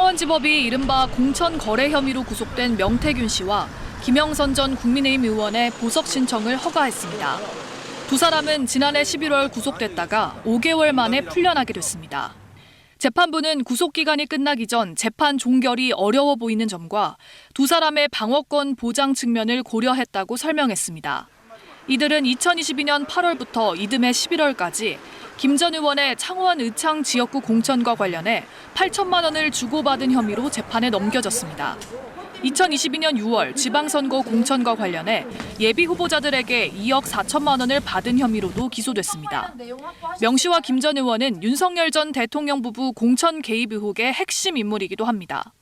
창원지법이 이른바 공천 거래 혐의로 구속된 명태균 씨와 김영선 전 국민의힘 의원의 보석 신청을 허가했습니다. 두 사람은 지난해 11월 구속됐다가 5개월 만에 풀려나게 됐습니다. 재판부는 구속기간이 끝나기 전 재판 종결이 어려워 보이는 점과 두 사람의 방어권 보장 측면을 고려했다고 설명했습니다. 이들은 2022년 8월부터 이듬해 11월까지 김 전 의원의 창원 의창 지역구 공천과 관련해 8천만 원을 주고받은 혐의로 재판에 넘겨졌습니다. 2022년 6월 지방선거 공천과 관련해 예비 후보자들에게 2억 4천만 원을 받은 혐의로도 기소됐습니다. 명 씨와 김 전 의원은 윤석열 전 대통령 부부 공천 개입 의혹의 핵심 인물이기도 합니다.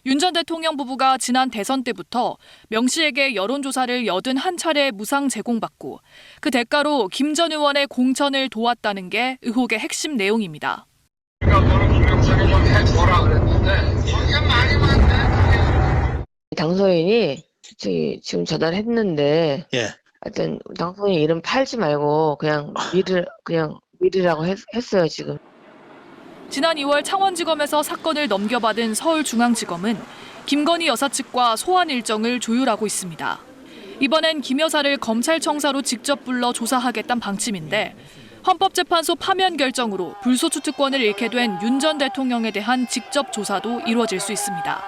윤 전 대통령 부부가 지난 대선 때부터 명 씨에게 여론조사를 81차례 무상 제공받고 그 대가로 김 전 의원의 공천을 도왔다는 게 의혹의 핵심 내용입니다. 당선인이 지금 전화를 했는데, 하여튼 당선인 이름 팔지 말고 그냥 미르라고 했어요 지금. 지난 2월 창원지검에서 사건을 넘겨받은 서울중앙지검은 김건희 여사 측과 소환 일정을 조율하고 있습니다. 이번엔 김 여사를 검찰청사로 직접 불러 조사하겠다는 방침인데 헌법재판소 파면 결정으로 불소추 특권을 잃게 된 윤 전 대통령에 대한 직접 조사도 이루어질 수 있습니다.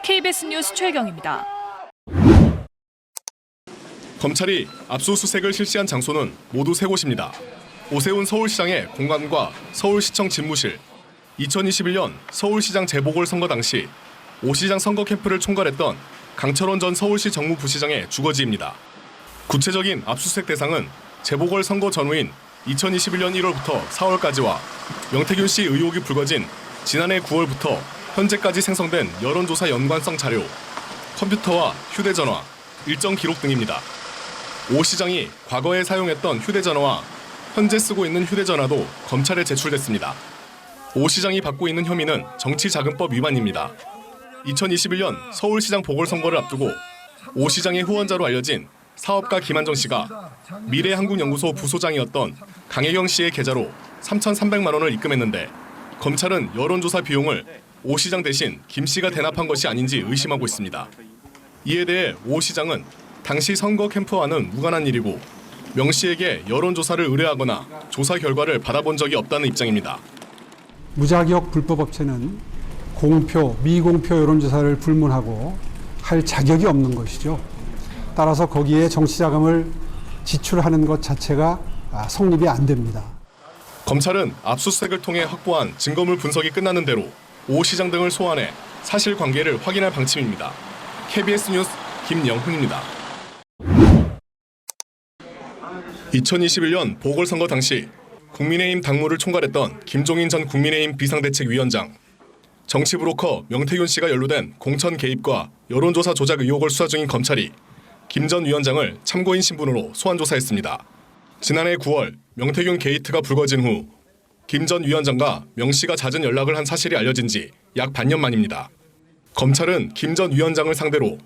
KBS 뉴스 최혜경입니다. 검찰이 압수수색을 실시한 장소는 모두 세 곳입니다. 오세훈 서울시장의 공간과 서울시청 집무실, 2021년 서울시장 재보궐선거 당시 오 시장 선거 캠프를 총괄했던 강철원 전 서울시 정무부시장의 주거지입니다. 구체적인 압수수색 대상은 재보궐선거 전후인 2021년 1월부터 4월까지와 명태균 씨 의혹이 불거진 지난해 9월부터 현재까지 생성된 여론조사 연관성 자료, 컴퓨터와 휴대전화, 일정 기록 등입니다. 오 시장이 과거에 사용했던 휴대전화와 현재 쓰고 있는 휴대전화도 검찰에 제출됐습니다. 오 시장이 받고 있는 혐의는 정치자금법 위반입니다. 2021년 서울시장 보궐선거를 앞두고 오 시장의 후원자로 알려진 사업가 김한정 씨가 미래한국연구소 부소장이었던 강혜경 씨의 계좌로 3,300만 원을 입금했는데 검찰은 여론조사 비용을 오 시장 대신 김 씨가 대납한 것이 아닌지 의심하고 있습니다. 이에 대해 오 시장은 당시 선거 캠프와는 무관한 일이고 명 씨에게 여론조사를 의뢰하거나 조사 결과를 받아본 적이 없다는 입장입니다. 무자격 불법업체는 공표, 미공표 여론조사를 불문하고 할 자격이 없는 것이죠. 따라서 거기에 정치자금을 지출하는 것 자체가 성립이 안 됩니다. 검찰은 압수수색을 통해 확보한 증거물 분석이 끝나는 대로 오 시장 등을 소환해 사실관계를 확인할 방침입니다. KBS 뉴스 김영훈입니다. 2021년 보궐선거 당시 국민의힘 당무를 총괄했던 김종인 전 국민의힘 비상대책위원장, 정치브로커 명태균 씨가 연루된 공천 개입과 여론조사 조작 의혹을 수사 중인 검찰이 김 전 위원장을 참고인 신분으로 소환조사했습니다. 지난해 9월 명태균 게이트가 불거진 후 김 전 위원장과 명 씨가 잦은 연락을 한 사실이 알려진 지 약 반년 만입니다. 검찰은 김 전 위원장을 상대로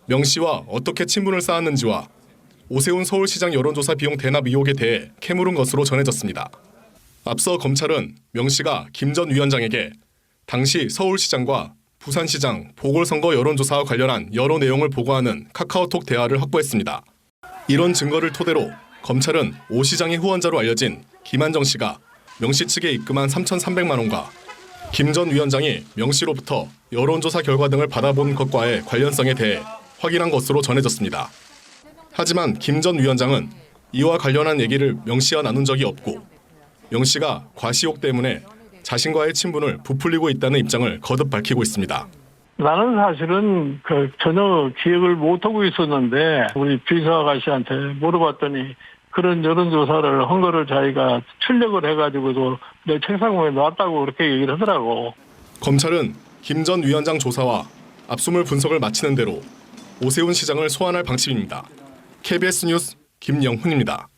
명 씨와 어떻게 친분을 쌓았는지와 오세훈 서울시장 여론조사 비용 대납 의혹에 대해 캐물은 것으로 전해졌습니다. 앞서 검찰은 명 씨가 김 전 위원장에게 당시 서울시장과 부산시장 보궐선거 여론조사와 관련한 여러 내용을 보고하는 카카오톡 대화를 확보했습니다. 이런 증거를 토대로 검찰은 오 시장의 후원자로 알려진 김한정 씨가 명 씨 측에 입금한 3,300만 원과 김 전 위원장이 명 씨로부터 여론조사 결과 등을 받아본 것과의 관련성에 대해 확인한 것으로 전해졌습니다. 하지만 김 전 위원장은 이와 관련한 얘기를 명 씨와 나눈 적이 없고 명 씨가 과시욕 때문에 자신과의 친분을 부풀리고 있다는 입장을 거듭 밝히고 있습니다. 나는 사실은 전혀 기억을 못하고 있었는데 우리 비서 아가씨한테 물어봤더니 그런 여론조사를 한 거를 자기가 출력을 해가지고도 내 책상 위에 놨다고 그렇게 얘기를 하더라고. 검찰은 김 전 위원장 조사와 압수물 분석을 마치는 대로 오세훈 시장을 소환할 방침입니다. KBS 뉴스 김영훈입니다.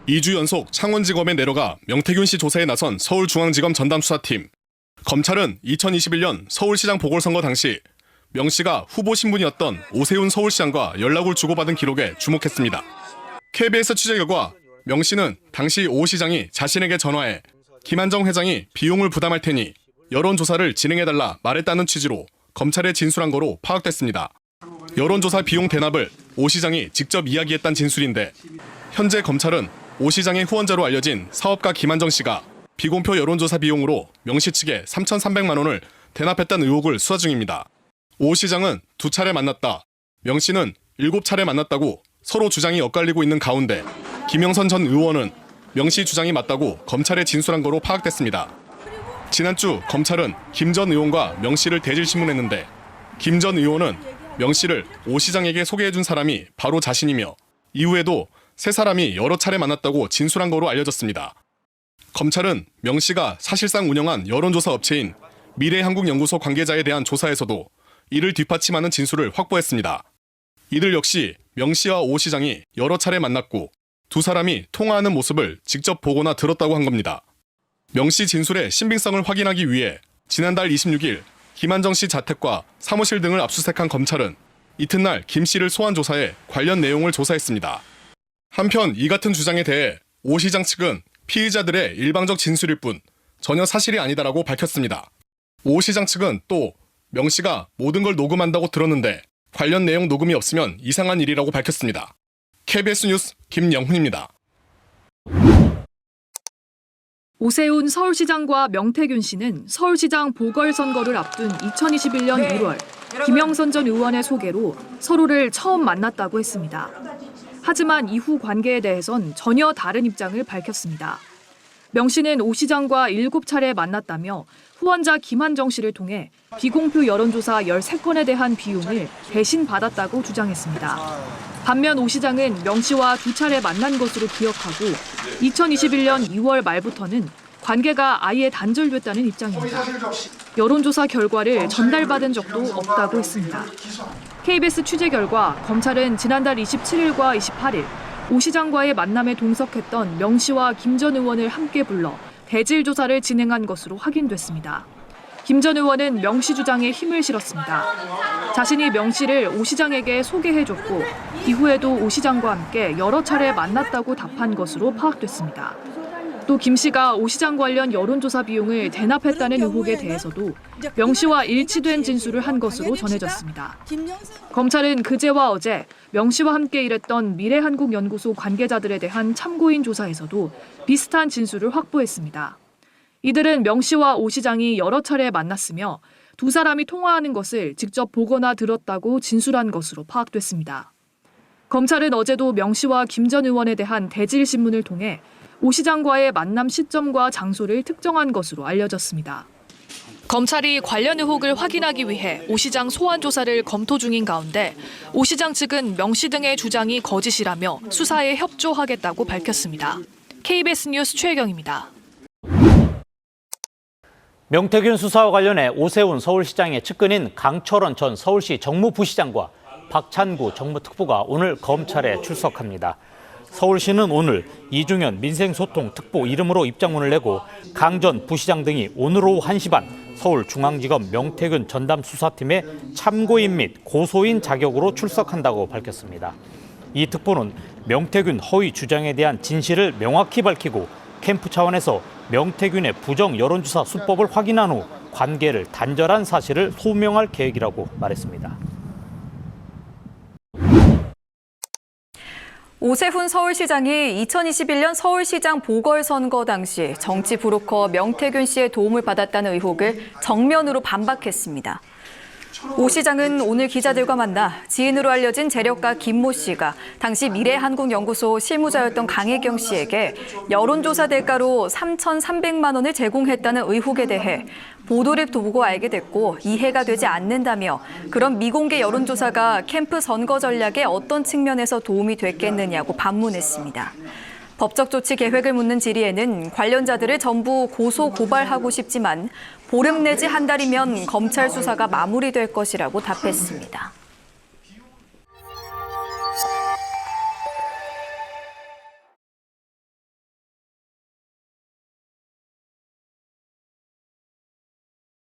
2주 연속 창원지검에 내려가 명태균 씨 조사에 나선 서울중앙지검 전담수사팀. 검찰은 2021년 서울시장 보궐선거 당시 명 씨가 후보 신분이었던 오세훈 서울시장과 연락을 주고받은 기록에 주목했습니다. KBS 취재 결과 명 씨는 당시 오 시장이 자신에게 전화해 김한정 회장이 비용을 부담할 테니 여론조사를 진행해달라 말했다는 취지로 검찰에 진술한 거로 파악됐습니다. 여론조사 비용 대납을 오 시장이 직접 이야기했다는 진술인데 현재 검찰은 오 시장의 후원자로 알려진 사업가 김한정 씨가 비공표 여론조사 비용으로 명시 측에 3,300만 원을 대납했다는 의혹을 수사 중입니다. 오 시장은 2차례 만났다, 명 씨는 7차례 만났다고 서로 주장이 엇갈리고 있는 가운데 김영선 전 의원은 명 씨 주장이 맞다고 검찰에 진술한 거로 파악됐습니다. 지난주 검찰은 김 전 의원과 명 씨를 대질 신문했는데 김 전 의원은 명 씨를 오 시장에게 소개해준 사람이 바로 자신이며 이후에도 세 사람이 여러 차례 만났다고 진술한 거로 알려졌습니다. 검찰은 명 씨가 사실상 운영한 여론조사 업체인 미래한국연구소 관계자에 대한 조사에서도 이를 뒷받침하는 진술을 확보했습니다. 이들 역시 명 씨와 오 시장이 여러 차례 만났고 두 사람이 통화하는 모습을 직접 보거나 들었다고 한 겁니다. 명 씨 진술의 신빙성을 확인하기 위해 지난달 26일 김한정 씨 자택과 사무실 등을 압수수색한 검찰은 이튿날 김 씨를 소환 조사해 관련 내용을 조사했습니다. 한편 이 같은 주장에 대해 오 시장 측은 피의자들의 일방적 진술일 뿐 전혀 사실이 아니다라고 밝혔습니다. 오 시장 측은 또 명 씨가 모든 걸 녹음한다고 들었는데 관련 내용 녹음이 없으면 이상한 일이라고 밝혔습니다. KBS 뉴스 김영훈입니다. 오세훈 서울시장과 명태균 씨는 서울시장 보궐선거를 앞둔 2021년 1월 김영선 전 의원의 소개로 서로를 처음 만났다고 했습니다. 하지만 이후 관계에 대해선 전혀 다른 입장을 밝혔습니다. 명 씨는 오 시장과 7차례 만났다며 후원자 김한정 씨를 통해 비공표 여론조사 13건에 대한 비용을 대신 받았다고 주장했습니다. 반면 오 시장은 명 씨와 2차례 만난 것으로 기억하고 2021년 2월 말부터는 관계가 아예 단절됐다는 입장입니다. 여론조사 결과를 전달받은 적도 없다고 했습니다. KBS 취재 결과 검찰은 지난달 27일과 28일 오 시장과의 만남에 동석했던 명 씨와 김 전 의원을 함께 불러 대질 조사를 진행한 것으로 확인됐습니다. 김 전 의원은 명 씨 주장에 힘을 실었습니다. 자신이 명 씨를 오 시장에게 소개해줬고 이후에도 오 시장과 함께 여러 차례 만났다고 답한 것으로 파악됐습니다. 또 김 씨가 오 시장 관련 여론조사 비용을 대납했다는 의혹에 대해서도 명 씨와 일치된 진술을 한 것으로 전해졌습니다. 검찰은 그제와 어제 명 씨와 함께 일했던 미래한국연구소 관계자들에 대한 참고인 조사에서도 비슷한 진술을 확보했습니다. 이들은 명 씨와 오 시장이 여러 차례 만났으며 두 사람이 통화하는 것을 직접 보거나 들었다고 진술한 것으로 파악됐습니다. 검찰은 어제도 명 씨와 김 전 의원에 대한 대질 신문을 통해 오 시장과의 만남 시점과 장소를 특정한 것으로 알려졌습니다. 검찰이 관련 의혹을 확인하기 위해 오 시장 소환 조사를 검토 중인 가운데 오 시장 측은 명 씨 등의 주장이 거짓이라며 수사에 협조하겠다고 밝혔습니다. KBS 뉴스 최혜경입니다. 명태균 수사와 관련해 오세훈 서울시장의 측근인 강철원 전 서울시 정무부시장과 박찬구 정무특보가 오늘 검찰에 출석합니다. 서울시는 오늘 이중현 민생소통특보 이름으로 입장문을 내고 강 전 부시장 등이 오늘 오후 1시 반 서울중앙지검 명태균 전담수사팀의 참고인 및 고소인 자격으로 출석한다고 밝혔습니다. 이 특보는 명태균 허위 주장에 대한 진실을 명확히 밝히고 캠프 차원에서 명태균의 부정 여론조사 수법을 확인한 후 관계를 단절한 사실을 소명할 계획이라고 말했습니다. 오세훈 서울시장이 2021년 서울시장 보궐선거 당시 정치 브로커 명태균 씨의 도움을 받았다는 의혹을 정면으로 반박했습니다. 오 시장은 오늘 기자들과 만나 지인으로 알려진 재력가 김모 씨가 당시 미래한국연구소 실무자였던 강혜경 씨에게 여론조사 대가로 3,300만 원을 제공했다는 의혹에 대해 보도를 보고 알게 됐고 이해가 되지 않는다며 그런 미공개 여론조사가 캠프 선거 전략에 어떤 측면에서 도움이 됐겠느냐고 반문했습니다. 법적 조치 계획을 묻는 질의에는 관련자들을 전부 고소 고발하고 싶지만 보름 내지 한 달이면 검찰 수사가 마무리될 것이라고 답했습니다.